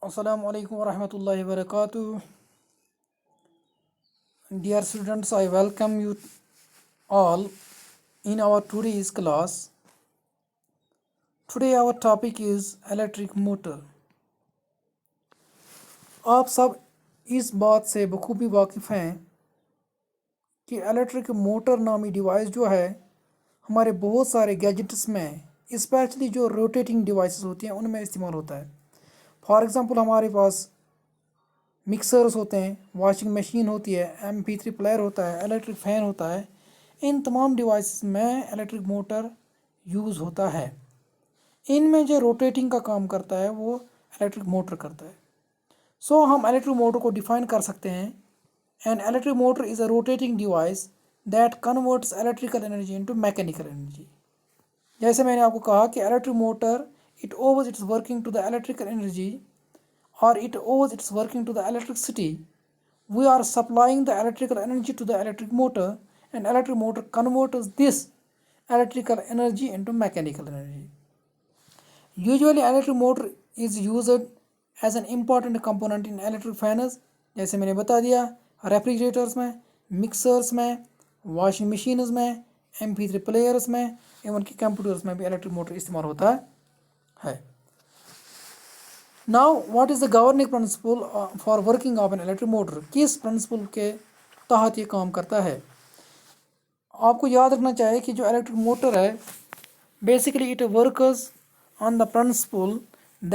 Assalamu alaikum warahmatullahi wabarakatuh. Dear students, I welcome you all in our today's class. Today our topic is electric motor. आप सब इस बात से बखूबी वाकिफ़ हैं कि इलेक्ट्रिक मोटर नामी डिवाइस जो है हमारे बहुत सारे गैजेट्स में स्पेशली जो रोटेटिंग डिवाइसेस होती हैं उनमें इस्तेमाल होता है। फॉर एग्ज़ाम्पल हमारे पास मिक्सर्स होते हैं, वॉशिंग मशीन होती है, MP3 प्लेयर होता है, इलेक्ट्रिक फ़ैन होता है। इन तमाम डिवाइस में इलेक्ट्रिक मोटर यूज़ होता है। इनमें जो रोटेटिंग का काम करता है वो इलेक्ट्रिक मोटर करता है। सो हम इलेक्ट्रिक मोटर को डिफ़ाइन कर सकते हैं। An electric motor is a rotating device that converts electrical energy into mechanical energy. जैसे मैंने आपको कहा कि electric motor it owes its working to the electrical energy or it owes its working to the electricity. We are supplying the electrical energy to the electric motor, and electric motor converts this electrical energy into mechanical energy. Usually electric motor is used as an important component in electric fans, जैसे मैंने बता दिया, refrigerators में, mixers में, washing machines में, MP3 players में, एवं कि कंप्यूटर्स में भी इलेक्ट्रिक मोटर इस्तेमाल होता है। Now what is the governing principle for working of an electric motor? किस प्रिंसिपल के तहत ये काम करता है? आपको याद रखना चाहिए कि जो इलेक्ट्रिक मोटर है basically it works on the principal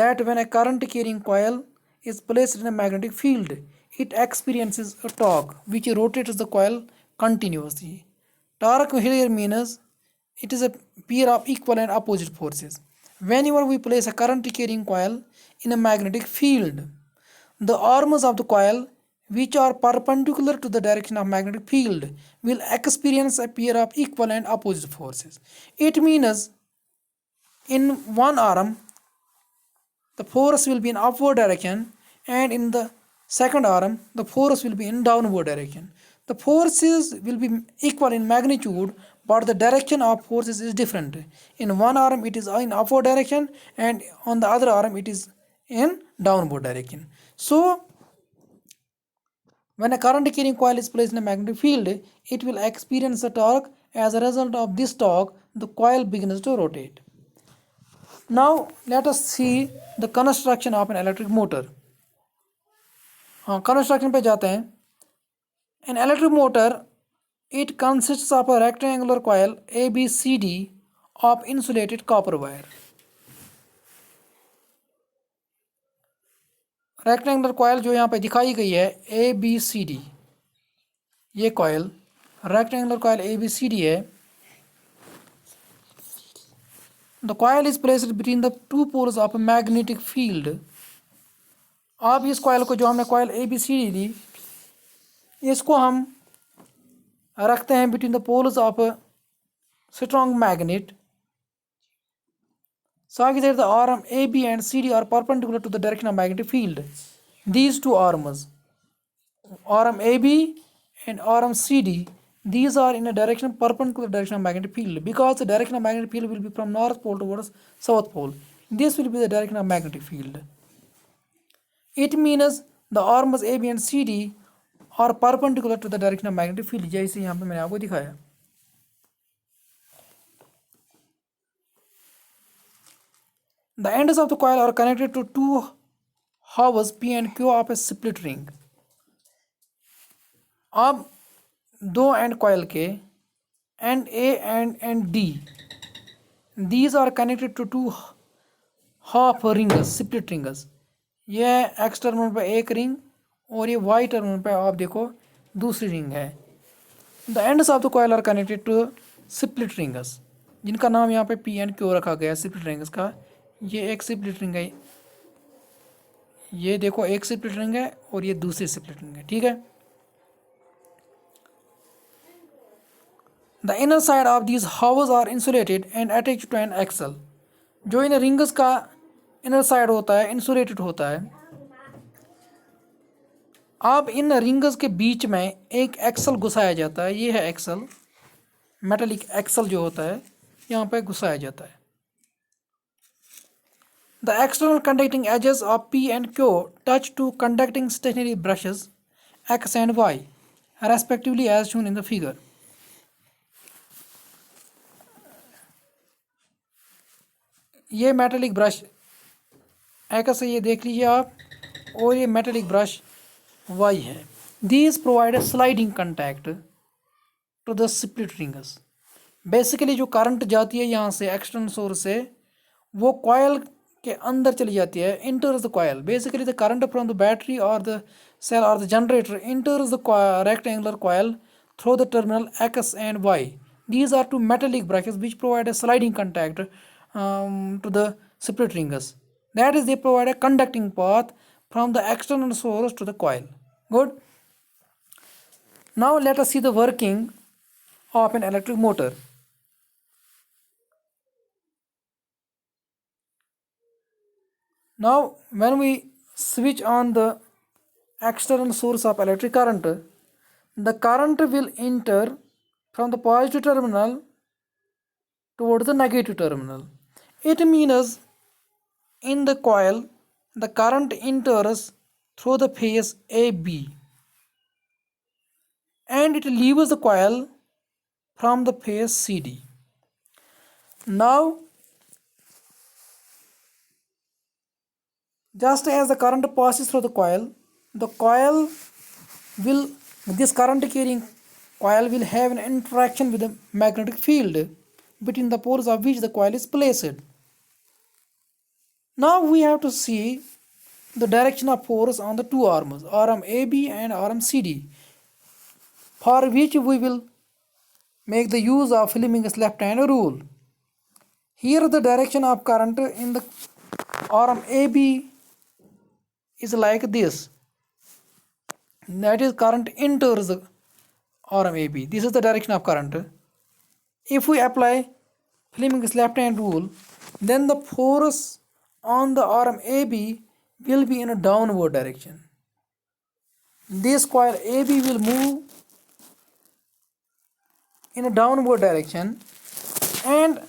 that when a current carrying coil is placed in a magnetic field, it experiences a torque which rotates the coil continuously. Torque here means it is a pair of equal and opposite forces. Whenever we place a current carrying coil in a magnetic field, the arms of the coil which are perpendicular to the direction of magnetic field will experience a pair of equal and opposite forces. It means in one arm the force will be in upward direction, and in the second arm the force will be in downward direction. The forces will be equal in magnitude, but the direction of forces is different. In one arm it is in upward direction, and on the other arm it is in downward direction. So when a current carrying coil is placed in a magnetic field, it will experience a torque. As a result of this torque, the coil begins to rotate. Now let us see the construction of an electric motor. हाँ, construction पे जाते हैं. An electric motor, it consists of a rectangular coil ABCD of insulated copper wire. Rectangular coil जो यहाँ पे दिखाई गई है ABCD, ये कॉयल रेक्टेंगुलर कॉयल ABCD है. The coil is placed between the two poles of a magnetic field. अब इस कॉयल को जो हमने कॉयल ABCD ली इसको हम रखते हैं between the poles of a strong magnet. So that the arm AB and CD are perpendicular to the direction of magnetic field. These two arms, arm AB and arm CD, these are in a direction perpendicular direction of magnetic field, because the direction of magnetic field will be from north pole towards south pole. This will be the direction of magnetic field. It means the arms AB and CD are perpendicular to the direction of magnetic field, जैसे यहाँ पे मैंने आपको दिखाया. The ends of the coil are connected to two halves P and Q of a split ring. अब दो and coil के and A and D, these are connected to two half rings, split rings. ये x terminal पे एक ring और ये Y terminal पे आप देखो दूसरी रिंग है. The ends of the coil are connected to split rings, जिनका नाम यहाँ पे P and Q रखा गया है स्प्लिट रिंग्स का. ये एक स्प्लिट रिंग है, ये देखो एक स्प्लिट रिंग है और ये दूसरी स्प्लिट रिंग है. ठीक है. The inner side of these halves are insulated and attached to an axle. जो इन रिंग्स का इनर साइड होता है इंसुलेटेड होता है. अब इन रिंग्स के बीच में एक एक्सल घुसाया जाता है. ये है एक्सल, मेटालिक एक्सल जो होता है यहाँ पे घुसाया जाता है. The external conducting edges of P and Q touch two conducting stationary brushes X and Y, respectively as shown in the figure. ये मेटेलिक ब्रश X है, ये देख लीजिए आप, और ये मेटेलिक ब्रश Y है. These provide a sliding contact to the split rings. Basically जो करंट जाती है यहाँ से एक्सटर्नल सोर्स से, वो कॉयल के अंदर चली जाती है, enters the coil. Basically the current from the battery or the cell or the generator enters the rectangular coil through the terminal X and Y. These are two metallic brushes which provide a sliding contact to the split rings. That is, they provide a conducting path from the external source to the coil. Good. Now let us see the working of an electric motor. Now when we switch on the external source of electric current, the current will enter from the positive terminal towards the negative terminal. It means in the coil the current enters through the phase AB and it leaves the coil from the phase CD. Now just as the current passes through the coil will this current carrying coil will have an interaction with the magnetic field between the poles of which the coil is placed. Now we have to see the direction of force on the two arms, arm AB and arm CD, for which we will make the use of Fleming's left hand rule. Here the direction of current in the arm AB is like this. That is, current enters the arm AB. This is the direction of current. If we apply Fleming's left hand rule, then the force on the arm AB will be in a downward direction. This coil AB will move in a downward direction and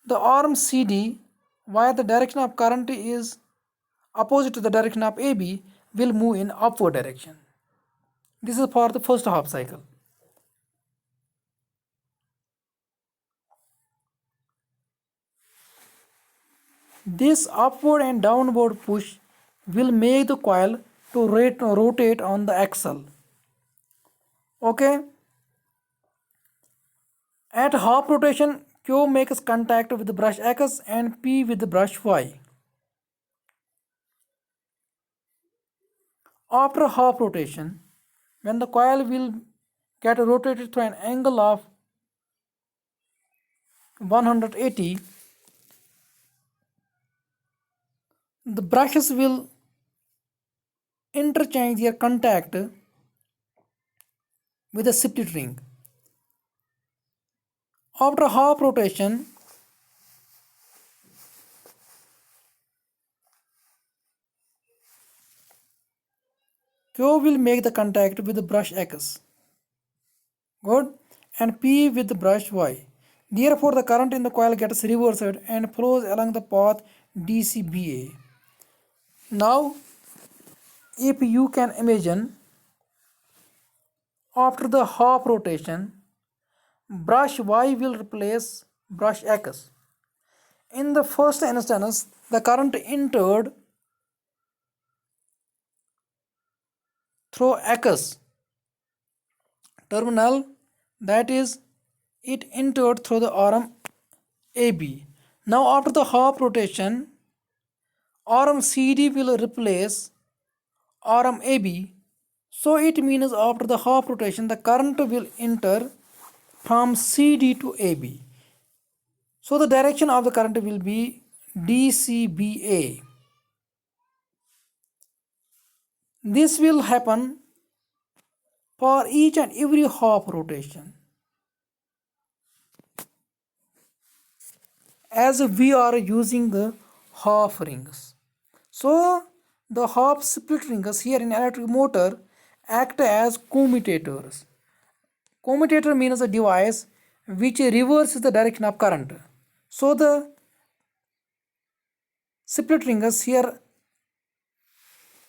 the arm CD, while the direction of current is opposite to the direction of AB, will move in upward direction. This is for the first half cycle. This upward and downward push will make the coil to rotate on the axle. Okay. At half rotation, Q makes contact with the brush X and P with the brush Y. After half rotation, when the coil will get rotated through an angle of 180, the brushes will interchange their contact with the split ring. After half rotation, Q will make the contact with the brush X. Good. And P with the brush Y. Therefore, the current in the coil gets reversed and flows along the path DCBA. Now, if you can imagine, after the half rotation, brush Y will replace brush X. In the first instance, the current entered through X terminal, that is, it entered through the arm AB. Now after the half rotation, arm CD will replace arm AB. So it means after the half rotation, the current will enter from CD to AB. So the direction of the current will be DCBA. This will happen for each and every half rotation. As we are using the half rings. So the half split rings here in electric motor act as commutators. Commutator means a device which reverses the direction of current. So the split rings here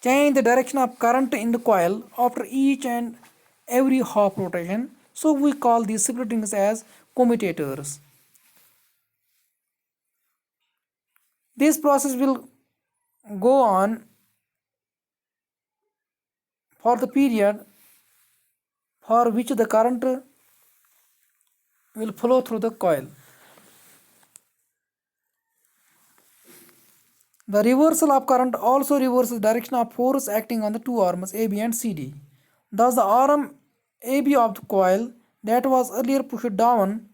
change the direction of current in the coil after each and every half rotation. So we call these split rings as commutators. This process will go on for the period for which the current will flow through the coil. The reversal of current also reverses the direction of force acting on the two arms AB and CD. Thus, the arm AB of the coil that was earlier pushed down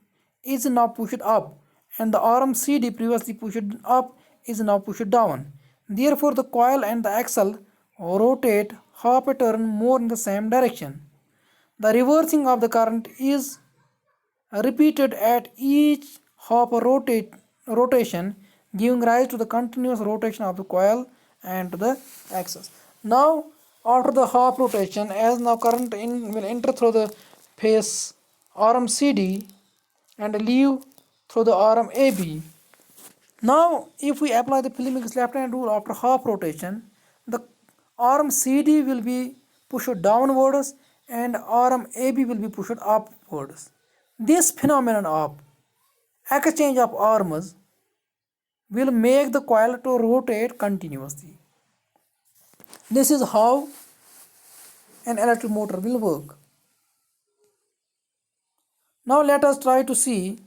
is now pushed up, and the arm CD previously pushed up is now pushed down. Therefore, the coil and the axle rotate half a turn more in the same direction. The reversing of the current is repeated at each half rotation, giving rise to the continuous rotation of the coil and the axis. Now, after the half rotation, as now current will enter through the face arm CD and leave through the arm AB. Now, if we apply the Fleming's left hand rule after half rotation, the arm CD will be pushed downwards and arm AB will be pushed upwards. This phenomenon of exchange of arms will make the coil to rotate continuously. This is how an electric motor will work. Now let us try to see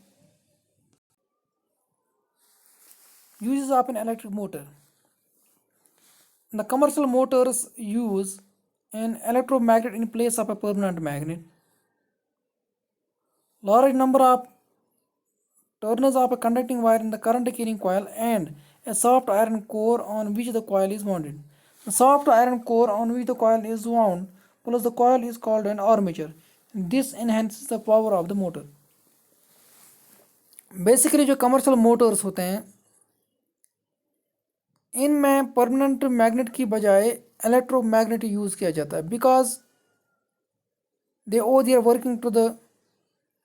uses of an electric motor. The commercial motors use an electromagnet in place of a permanent magnet. Large number of turns of a conducting wire in the current carrying coil and a soft iron core on which the coil is wound. The soft iron core on which the coil is wound plus the coil is called an armature. This enhances the power of the motor. Basically जो commercial Motors होते हैं इनमें permanent magnet की बजाय electromagnet use किया जाता है because they owe their working to the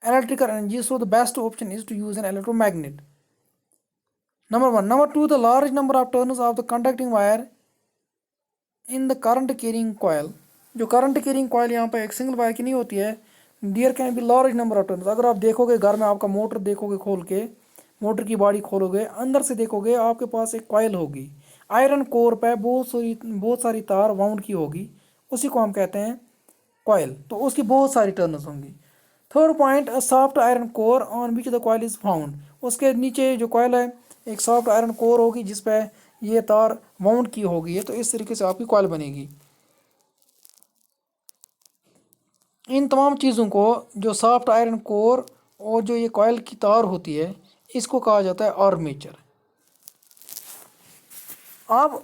electrical energy, so the best option is to use an electromagnet. Number 1. Number 2, the large number of turns of the conducting wire in the current carrying coil. जो current carrying coil यहाँ पे एक single wire की नहीं होती है, there can be large number of turns. अगर आप देखोगे घर में आपका मोटर देखोगे खोल के, मोटर की बॉडी खोलोगे, अंदर से देखोगे आपके पास एक कॉयल होगी, आयरन कोर पे बहुत सारी तार वाउंड की होगी, उसी को हम कहते हैं कॉयल. तो उसकी बहुत सारी टर्न्स होंगी. Third point, a soft iron core on which the coil is found. उसके नीचे जो कॉयल है एक सॉफ्ट आयरन कोर होगी जिस पे ये तार वाउंड की होगी है. तो इस तरीके से आपकी कॉयल बनेगी. इन तमाम चीज़ों को, जो सॉफ्ट आयरन कोर और जो ये कॉयल की तार होती है, इसको कहा जाता है आर्मेचर. अब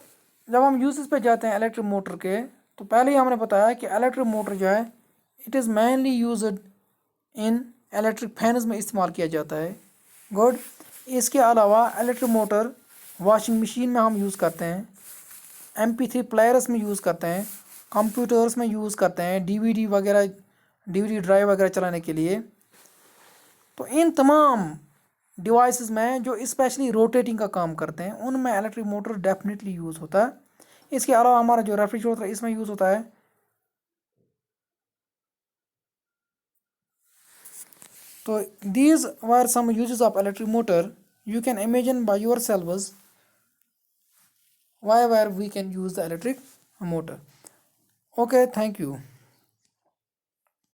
जब हम यूजेस पे जाते हैं इलेक्ट्रिक मोटर के, तो पहले ही हमने बताया कि इलेक्ट्रिक मोटर जो है it is mainly used in electric fans में इस्तेमाल किया जाता है. गुड. इसके अलावा इलेक्ट्रिक मोटर वॉशिंग मशीन में हम यूज़ करते हैं, MP3 प्लेयर्स में यूज़ करते हैं, कंप्यूटर्स में यूज़ करते हैं, DVD वगैरह, DVD ड्राइव वगैरह चलाने के लिए. तो इन तमाम डिवाइसेस में जो स्पेशली रोटेटिंग का काम करते हैं उनमें इलेक्ट्रिक मोटर डेफिनेटली यूज़ होता है. इसके अलावा हमारा जो रेफ्रिजरेटर है इसमें यूज़ होता है. So these were some uses of electric motor. You can imagine by yourselves why we can use the electric motor. Okay, thank you.